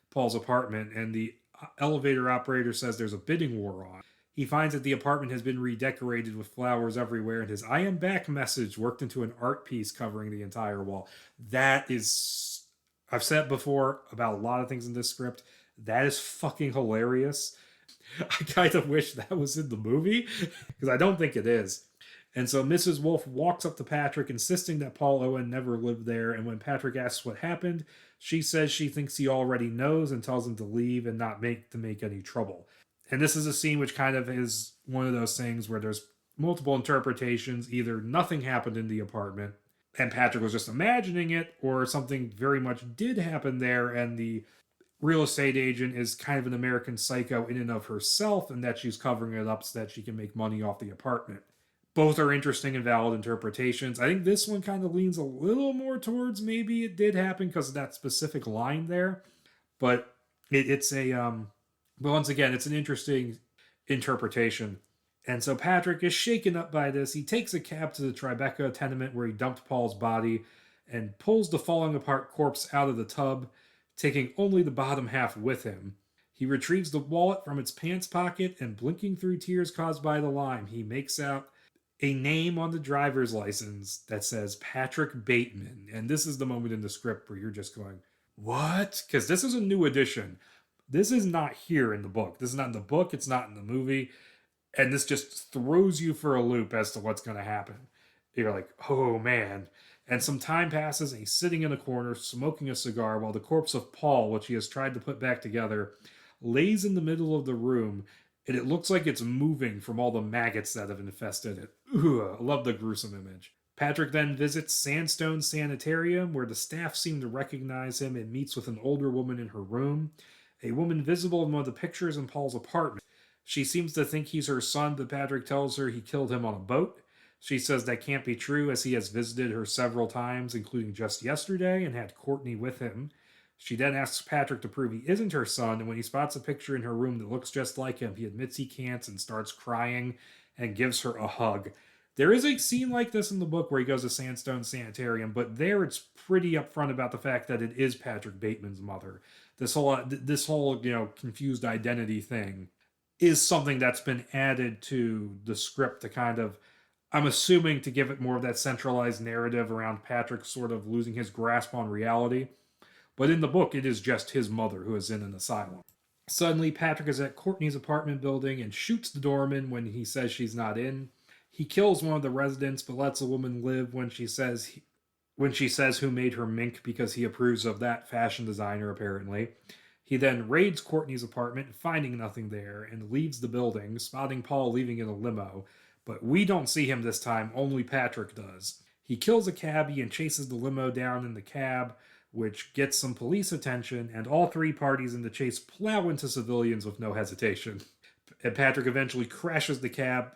Paul's apartment, and the elevator operator says there's a bidding war on. He finds that the apartment has been redecorated with flowers everywhere, and his "I am back" message worked into an art piece covering the entire wall. That is, I've said before about a lot of things in this script, that is fucking hilarious. I kind of wish that was in the movie, because I don't think it is. And so Mrs. Wolf walks up to Patrick, insisting that Paul Owen never lived there, and when Patrick asks what happened, she says she thinks he already knows and tells him to leave and not make any trouble. And this is a scene which kind of is one of those things where there's multiple interpretations. Either nothing happened in the apartment and Patrick was just imagining it, or something very much did happen there and the real estate agent is kind of an American psycho in and of herself, and that she's covering it up so that she can make money off the apartment. Both are interesting and valid interpretations. I think this one kind of leans a little more towards maybe it did happen because of that specific line there. But but once again, it's an interesting interpretation. And so Patrick is shaken up by this. He takes a cab to the Tribeca tenement where he dumped Paul's body and pulls the falling apart corpse out of the tub, taking only the bottom half with him. He retrieves the wallet from its pants pocket, and blinking through tears caused by the lime, he makes out a name on the driver's license that says Patrick Bateman. And this is the moment in the script where you're just going, what? Because this is a new edition. This is not here in the book. This is not in the book. It's not in the movie. And this just throws you for a loop as to what's going to happen. You're like, oh man. And some time passes and he's sitting in a corner smoking a cigar while the corpse of Paul, which he has tried to put back together, lays in the middle of the room, and it looks like it's moving from all the maggots that have infested it. Ugh, I love the gruesome image. Patrick then visits Sandstone Sanitarium, where the staff seem to recognize him, and meets with an older woman in her room. a woman visible in one of the pictures in Paul's apartment. She seems to think he's her son, but Patrick tells her he killed him on a boat. She says that can't be true as he has visited her several times, including just yesterday, and had Courtney with him. She then asks Patrick to prove he isn't her son, and when he spots a picture in her room that looks just like him, he admits he can't and starts crying and gives her a hug. There is a scene like this in the book where he goes to Sandstone Sanitarium, but there it's pretty upfront about the fact that it is Patrick Bateman's mother. This whole confused identity thing is something that's been added to the script to kind of, I'm assuming, to give it more of that centralized narrative around Patrick sort of losing his grasp on reality. But in the book, it is just his mother who is in an asylum. Suddenly, Patrick is at Courtney's apartment building and shoots the doorman when he says she's not in. He kills one of the residents but lets a woman live when she says who made her mink because he approves of that fashion designer apparently. He then raids Courtney's apartment, finding nothing there, and leaves the building, spotting Paul leaving in a limo. But we don't see him this time, only Patrick does. He kills a cabbie and chases the limo down in the cab, which gets some police attention, and all three parties in the chase plow into civilians with no hesitation. And Patrick eventually crashes the cab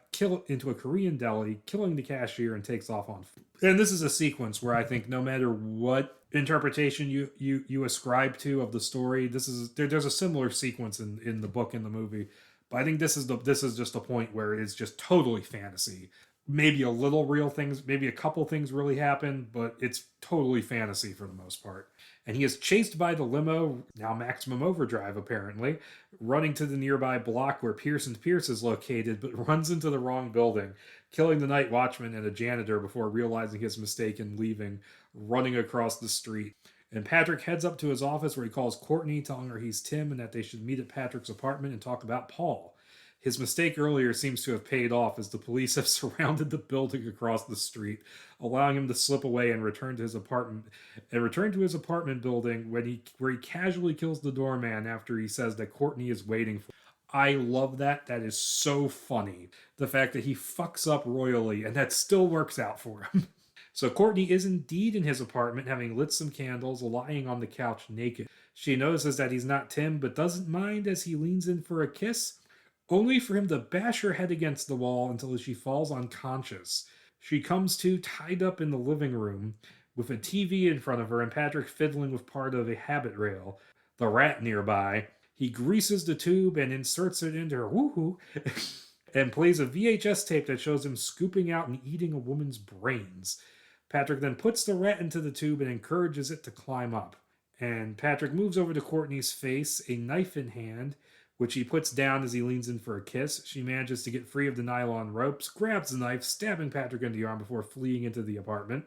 into a Korean deli, killing the cashier, and takes off on foot. And this is a sequence where I think no matter what interpretation you ascribe to of the story, there's a similar sequence in the book and the movie. But I think this is just a point where it's just totally fantasy. Maybe a little real things, maybe a couple things really happen, but it's totally fantasy for the most part. And he is chased by the limo, now maximum overdrive apparently, running to the nearby block where Pierce & Pierce is located, but runs into the wrong building, killing the night watchman and a janitor before realizing his mistake and leaving, running across the street. And Patrick heads up to his office where he calls Courtney, telling her he's Tim and that they should meet at Patrick's apartment and talk about Paul. His mistake earlier seems to have paid off as the police have surrounded the building across the street, allowing him to slip away and return to his apartment building where he casually kills the doorman after he says that Courtney is waiting for him. I love that. That is so funny. The fact that he fucks up royally and that still works out for him. So Courtney is indeed in his apartment, having lit some candles, lying on the couch naked. She notices that he's not Tim, but doesn't mind as he leans in for a kiss, only for him to bash her head against the wall until she falls unconscious. She comes to tied up in the living room with a TV in front of her and Patrick fiddling with part of a habit rail. The rat nearby. He greases the tube and inserts it into her woohoo and plays a VHS tape that shows him scooping out and eating a woman's brains. Patrick then puts the rat into the tube and encourages it to climb up. And Patrick moves over to Courtney's face, a knife in hand, which he puts down as he leans in for a kiss. She manages to get free of the nylon ropes, grabs the knife, stabbing Patrick in the arm before fleeing into the apartment.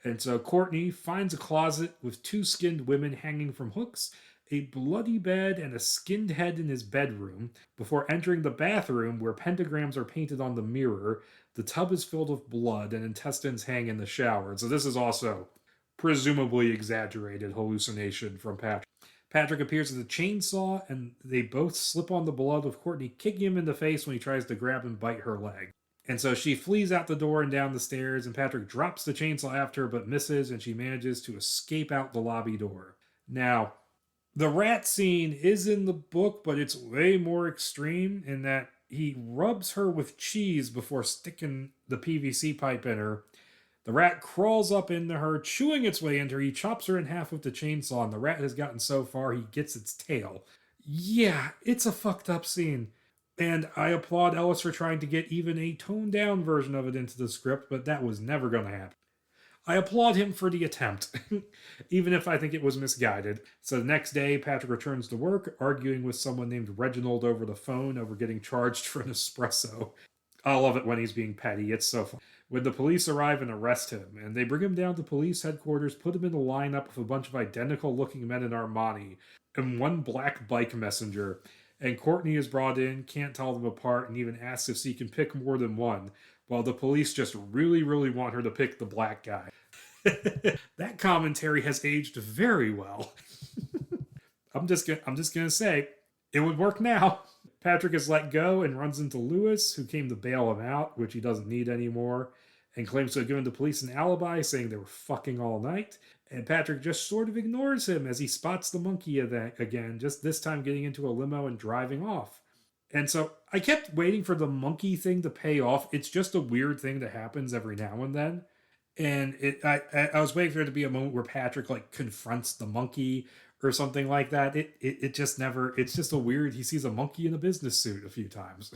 And so Courtney finds a closet with two skinned women hanging from hooks, a bloody bed, and a skinned head in his bedroom, before entering the bathroom where pentagrams are painted on the mirror. The tub is filled with blood and intestines hang in the shower. And so this is also presumably exaggerated hallucination from Patrick. Patrick appears with a chainsaw, and they both slip on the blood, with Courtney kicking him in the face when he tries to grab and bite her leg. And so she flees out the door and down the stairs, and Patrick drops the chainsaw after her but misses, and she manages to escape out the lobby door. Now, the rat scene is in the book, but it's way more extreme in that he rubs her with cheese before sticking the PVC pipe in her. The rat crawls up into her, chewing its way into her. He chops her in half with the chainsaw, and the rat has gotten so far he gets its tail. Yeah, it's a fucked up scene. And I applaud Ellis for trying to get even a toned down version of it into the script, but that was never going to happen. I applaud him for the attempt, even if I think it was misguided. So the next day, Patrick returns to work, arguing with someone named Reginald over the phone over getting charged for an espresso. I love it when he's being petty. It's so fun. When the police arrive and arrest him, and they bring him down to police headquarters, put him in a lineup with a bunch of identical-looking men in Armani, and one black bike messenger. And Courtney is brought in, can't tell them apart, and even asks if she can pick more than one, while the police just really, really want her to pick the black guy. That commentary has aged very well. I'm just gonna say, it would work now. Patrick is let go and runs into Lewis, who came to bail him out, which he doesn't need anymore. and claims to have given the police an alibi, saying they were fucking all night. And Patrick just sort of ignores him as he spots the monkey again, just this time getting into a limo and driving off. And so I kept waiting for the monkey thing to pay off. It's just a weird thing that happens every now and then. And I was waiting for there to be a moment where Patrick like confronts the monkey or something like that. It just never. It's just a weird. He sees a monkey in a business suit a few times.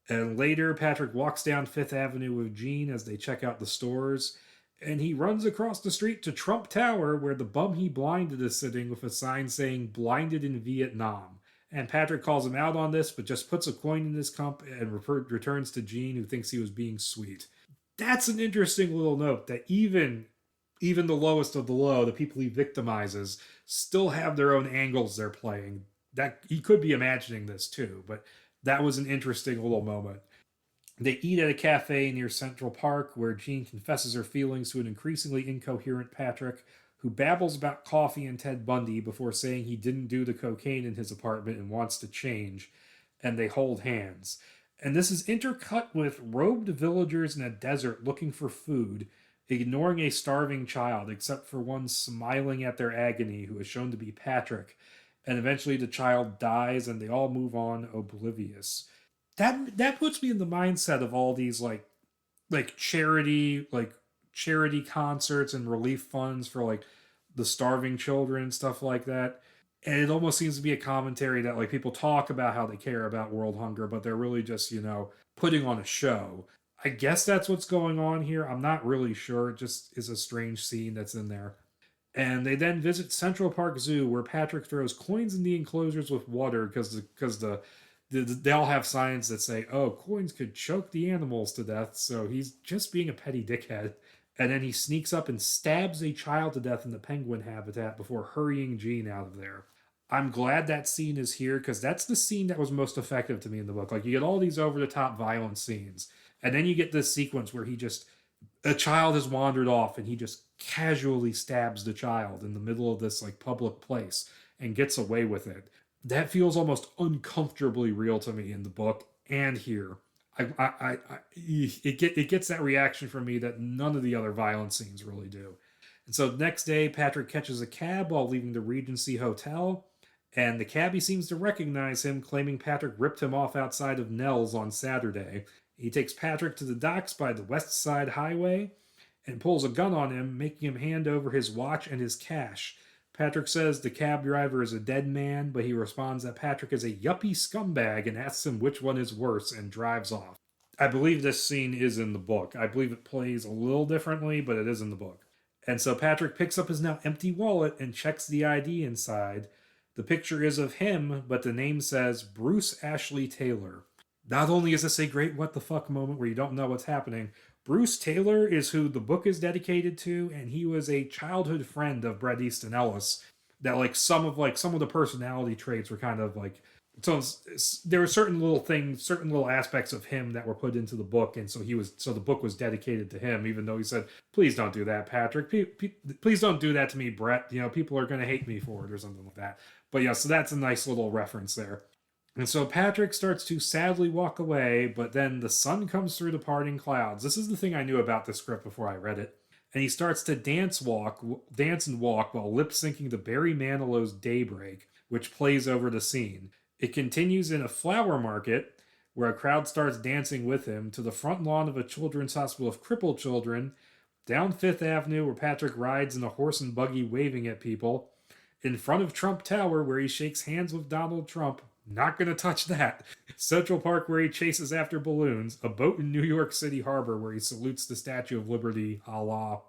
And later, Patrick walks down Fifth Avenue with Gene as they check out the stores, and he runs across the street to Trump Tower, where the bum he blinded is sitting with a sign saying "Blinded in Vietnam." And Patrick calls him out on this, but just puts a coin in his cup and returns to Gene, who thinks he was being sweet. That's an interesting little note that even the lowest of the low, the people he victimizes, still have their own angles they're playing. That he could be imagining this too, but that was an interesting little moment. They eat at a cafe near Central Park where Jean confesses her feelings to an increasingly incoherent Patrick, who babbles about coffee and Ted Bundy before saying he didn't do the cocaine in his apartment and wants to change, and they hold hands. And this is intercut with robed villagers in a desert looking for food, ignoring a starving child, except for one smiling at their agony, who is shown to be Patrick. And eventually the child dies and they all move on oblivious. That puts me in the mindset of all these like charity concerts and relief funds for like the starving children and stuff like that. And it almost seems to be a commentary that like people talk about how they care about world hunger, but they're really just, putting on a show. I guess that's what's going on here. I'm not really sure. It just is a strange scene that's in there. And they then visit Central Park Zoo, where Patrick throws coins in the enclosures with water because they all have signs that say, "Oh, coins could choke the animals to death." So he's just being a petty dickhead. And then he sneaks up and stabs a child to death in the penguin habitat before hurrying Gene out of there. I'm glad that scene is here because that's the scene that was most effective to me in the book. Like, you get all these over the top violent scenes, and then you get this sequence where a child has wandered off and he just casually stabs the child in the middle of this like public place and gets away with it. That feels almost uncomfortably real to me in the book and here. It gets that reaction from me that none of the other violent scenes really do. And so the next day, Patrick catches a cab while leaving the Regency Hotel, and the cabbie seems to recognize him, claiming Patrick ripped him off outside of Nell's on Saturday. He takes Patrick to the docks by the West Side Highway and pulls a gun on him, making him hand over his watch and his cash. Patrick says the cab driver is a dead man, but he responds that Patrick is a yuppie scumbag and asks him which one is worse and drives off. I believe this scene is in the book. I believe it plays a little differently, but it is in the book. And so Patrick picks up his now empty wallet and checks the ID inside. The picture is of him, but the name says Bruce Ashley Taylor. Not only is this a great what the fuck moment where you don't know what's happening, Bruce Taylor is who the book is dedicated to, and he was a childhood friend of Bret Easton Ellis. That some of the personality traits were kind of like, so there were certain little things, certain little aspects of him that were put into the book, and so the book was dedicated to him. Even though he said, "Please don't do that, Patrick. Please don't do that to me, Brett. People are going to hate me for it," or something like that. But yeah, so that's a nice little reference there. And so Patrick starts to sadly walk away, but then the sun comes through the parting clouds. This is the thing I knew about the script before I read it. And he starts to dance and walk while lip syncing to Barry Manilow's Daybreak, which plays over the scene. It continues in a flower market where a crowd starts dancing with him to the front lawn of a children's hospital of crippled children, down Fifth Avenue where Patrick rides in a horse and buggy waving at people, in front of Trump Tower where he shakes hands with Donald Trump. Not going to touch that. Central Park where he chases after balloons, a boat in New York City Harbor where he salutes the Statue of Liberty a la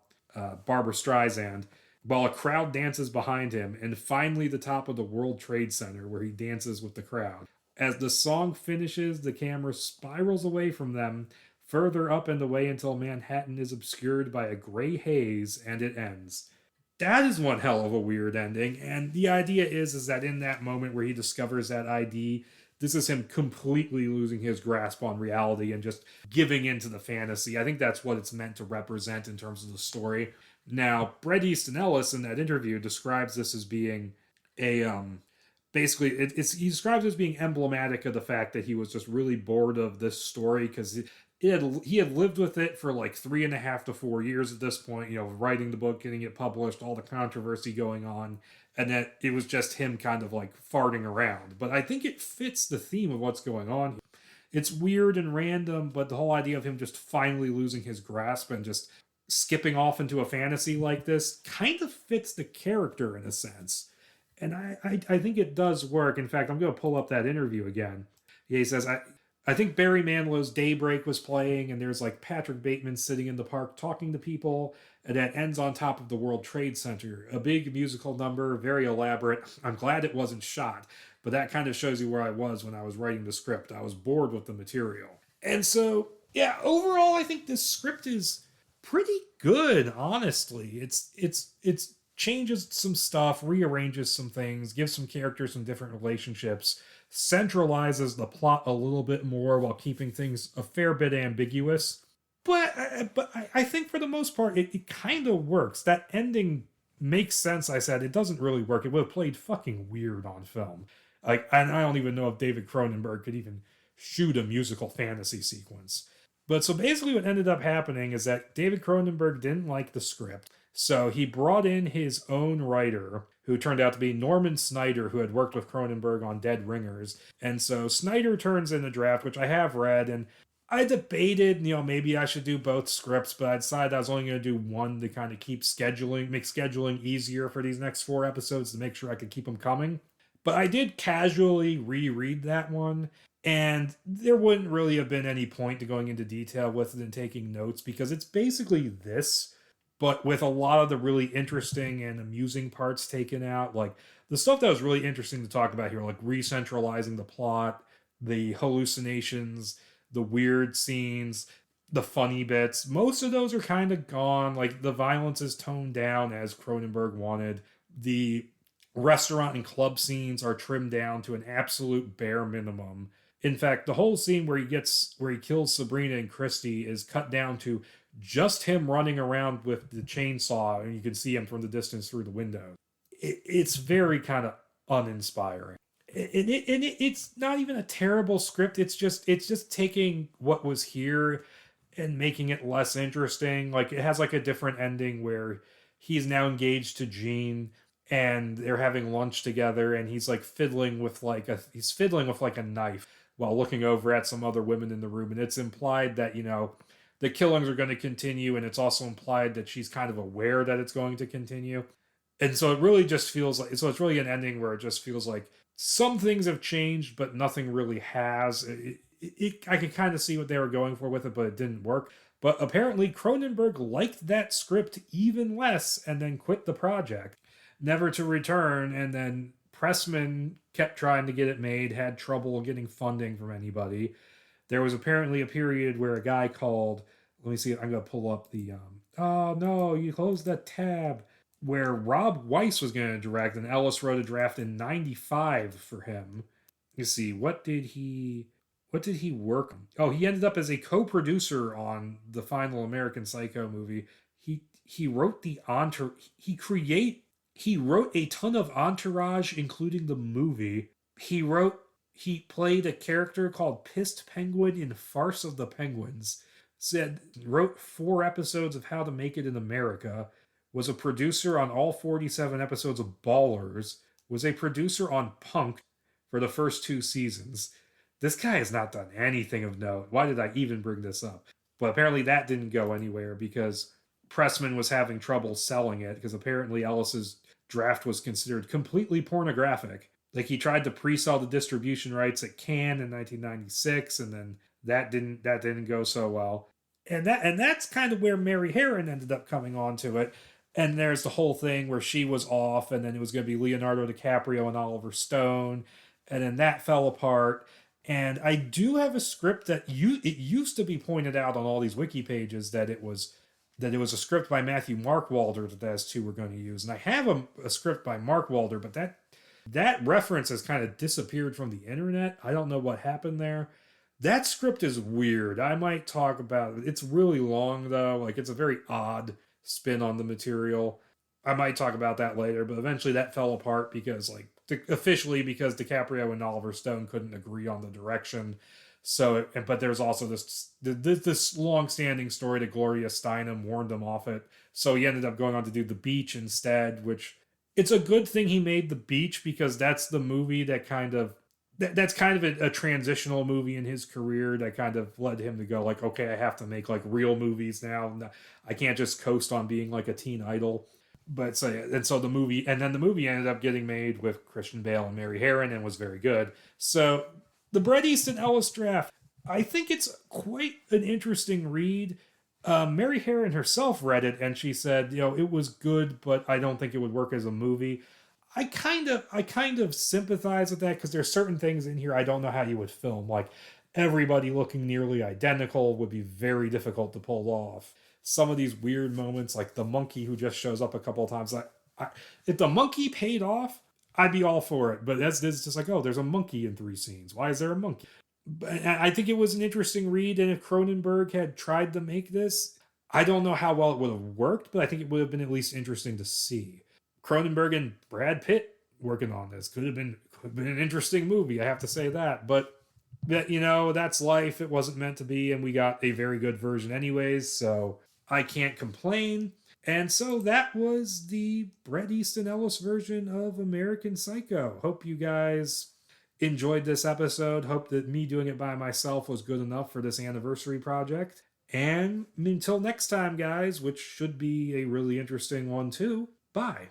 Barbara Streisand, while a crowd dances behind him, and finally the top of the World Trade Center where he dances with the crowd. As the song finishes, the camera spirals away from them, further up and away until Manhattan is obscured by a gray haze, and it ends. That is one hell of a weird ending, and the idea is that in that moment where he discovers that ID, this is him completely losing his grasp on reality and just giving into the fantasy. I think that's what it's meant to represent in terms of the story. Now, Bret Easton Ellis in that interview describes this as being basically he describes it as being emblematic of the fact that he was just really bored of this story because he had lived with it for like 3.5 to 4 years at this point, writing the book, getting it published, all the controversy going on, and that it was just him kind of like farting around. But I think it fits the theme of what's going on here. It's weird and random, but the whole idea of him just finally losing his grasp and just skipping off into a fantasy like this kind of fits the character in a sense. And I think it does work. In fact, I'm going to pull up that interview again. Yeah, he says, I think Barry Manilow's Daybreak was playing, and there's like Patrick Bateman sitting in the park talking to people, and that ends on top of the World Trade Center. A big musical number, very elaborate. I'm glad it wasn't shot, but that kind of shows you where I was when I was writing the script. I was bored with the material. And so, yeah, overall, I think this script is pretty good, honestly. It's changes some stuff, rearranges some things, gives some characters some different relationships, centralizes the plot a little bit more while keeping things a fair bit ambiguous. But I think for the most part, it kind of works. That ending makes sense. I said it doesn't really work. It would have played fucking weird on film. Like, and I don't even know if David Cronenberg could even shoot a musical fantasy sequence. But so basically, what ended up happening is that David Cronenberg didn't like the script. So he brought in his own writer, who turned out to be Norman Snyder, who had worked with Cronenberg on Dead Ringers. And so Snyder turns in a draft, which I have read, and I debated, maybe I should do both scripts, but I decided I was only going to do one to kind of make scheduling easier for these next 4 episodes to make sure I could keep them coming. But I did casually reread that one, and there wouldn't really have been any point to going into detail with it and taking notes because it's basically this, but with a lot of the really interesting and amusing parts taken out. Like the stuff that was really interesting to talk about here, like re-centralizing the plot, the hallucinations, the weird scenes, the funny bits. Most of those are kind of gone. Like the violence is toned down as Cronenberg wanted. The restaurant and club scenes are trimmed down to an absolute bare minimum. In fact, the whole scene where he kills Sabrina and Christy is cut down to just him running around with the chainsaw, and you can see him from the distance through the window. It's very kind of uninspiring. It's not even a terrible script. It's just taking what was here and making it less interesting. Like it has like a different ending where he's now engaged to Jean and they're having lunch together, and he's fiddling with like a knife while looking over at some other women in the room, and it's implied that the killings are going to continue, and it's also implied that she's kind of aware that it's going to continue. And so it really just feels like, so it's really an ending where it just feels like some things have changed, but nothing really has. I could kind of see what they were going for with it, but it didn't work. But apparently Cronenberg liked that script even less and then quit the project, never to return. And then Pressman kept trying to get it made, had trouble getting funding from anybody. There was apparently a period where a guy called, let me see, I'm going to pull up the, oh no, you closed that tab, where Rob Weiss was going to direct, and Ellis wrote a draft in '95 for him. You see, what did he work on? Oh, he ended up as a co-producer on the final American Psycho movie. He wrote the he wrote a ton of Entourage, including the movie. He played a character called Pissed Penguin in Farce of the Penguins. Wrote 4 episodes of How to Make It in America. Was a producer on all 47 episodes of Ballers. Was a producer on Punk for the first 2 seasons. This guy has not done anything of note. Why did I even bring this up? But apparently that didn't go anywhere because Pressman was having trouble selling it, because apparently Ellis's draft was considered completely pornographic. Like he tried to pre-sell the distribution rights at Cannes in 1996, and then that didn't go so well. And that's kind of where Mary Harron ended up coming onto it. And there's the whole thing where she was off, and then it was going to be Leonardo DiCaprio and Oliver Stone, and then that fell apart. And I do have a script that it used to be pointed out on all these wiki pages that it was a script by Matthew Markwalder that those two were going to use. And I have a script by Markwalder, but that reference has kind of disappeared from the internet. I don't know what happened there. That script is weird. I might talk about it. It's really long, though. Like, it's a very odd spin on the material. I might talk about that later, but eventually that fell apart because, officially, because DiCaprio and Oliver Stone couldn't agree on the direction. So, but there's also this long-standing story that Gloria Steinem warned him off it. So he ended up going on to do The Beach instead, which it's a good thing he made The Beach because that's the movie that kind of that's kind of a transitional movie in his career that kind of led him to go like, okay, I have to make like real movies now. I can't just coast on being like a teen idol. But so and so the movie and then the movie ended up getting made with Christian Bale and Mary Harron and was very good. So the Bret Easton Ellis draft, I think it's quite an interesting read. Mary Harron herself read it and she said, it was good, but I don't think it would work as a movie. I kind of sympathize with that because there's certain things in here I don't know how you would film. Like everybody looking nearly identical would be very difficult to pull off. Some of these weird moments, like the monkey who just shows up a couple of times, if the monkey paid off, I'd be all for it. But that's just like, oh, there's a monkey in 3 scenes. Why is there a monkey? But I think it was an interesting read, and if Cronenberg had tried to make this, I don't know how well it would have worked, but I think it would have been at least interesting to see. Cronenberg and Brad Pitt working on this could have been an interesting movie. I have to say that, but that's life. It wasn't meant to be, and we got a very good version anyways. So I can't complain. And so that was the Bret Easton Ellis version of American Psycho. Hope you guys enjoyed this episode. Hope that me doing it by myself was good enough for this anniversary project. And until next time, guys, which should be a really interesting one too. Bye.